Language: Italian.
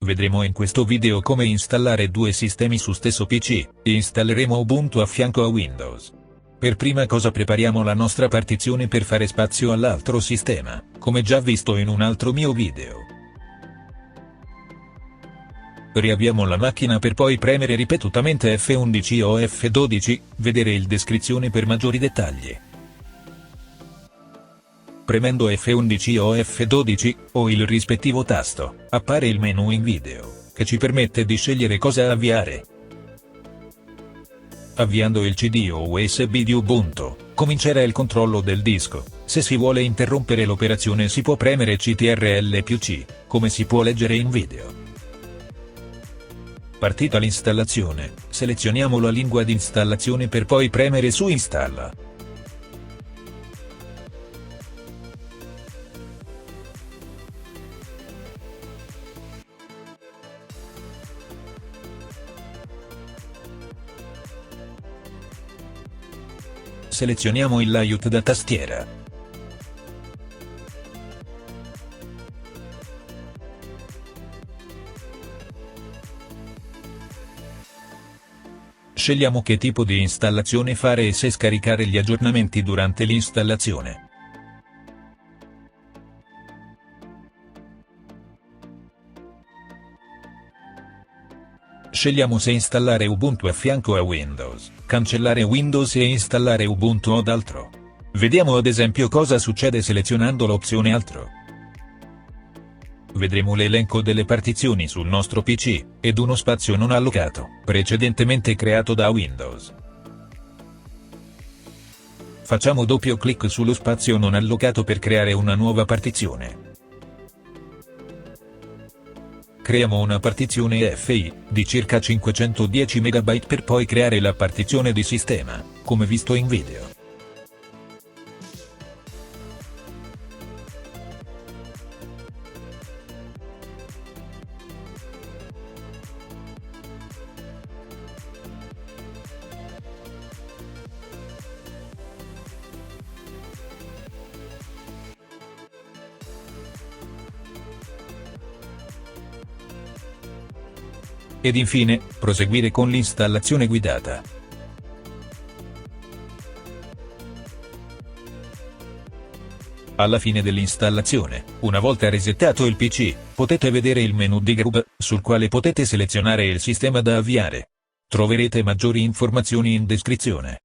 Vedremo in questo video come installare due sistemi su stesso PC, installeremo Ubuntu a fianco a Windows. Per prima cosa prepariamo la nostra partizione per fare spazio all'altro sistema, come già visto in un altro mio video. Riavviamo la macchina per poi premere ripetutamente F11 o F12, vedere il descrizione per maggiori dettagli. Premendo F11 o F12, o il rispettivo tasto, appare il menu in video, che ci permette di scegliere cosa avviare. Avviando il CD o USB di Ubuntu, comincerà il controllo del disco. Se si vuole interrompere l'operazione si può premere CTRL+C, come si può leggere in video. Partita l'installazione, selezioniamo la lingua di installazione per poi premere su Installa. Selezioniamo il layout da tastiera. Scegliamo che tipo di installazione fare e se scaricare gli aggiornamenti durante l'installazione. Scegliamo se installare Ubuntu a fianco a Windows, cancellare Windows e installare Ubuntu od altro. Vediamo ad esempio cosa succede selezionando l'opzione altro. Vedremo l'elenco delle partizioni sul nostro PC, ed uno spazio non allocato, precedentemente creato da Windows. Facciamo doppio clic sullo spazio non allocato per creare una nuova partizione. Creiamo una partizione FI, di circa 510 MB per poi creare la partizione di sistema, come visto in video. Ed infine, proseguire con l'installazione guidata. Alla fine dell'installazione, una volta resettato il PC, potete vedere il menu di GRUB, sul quale potete selezionare il sistema da avviare. Troverete maggiori informazioni in descrizione.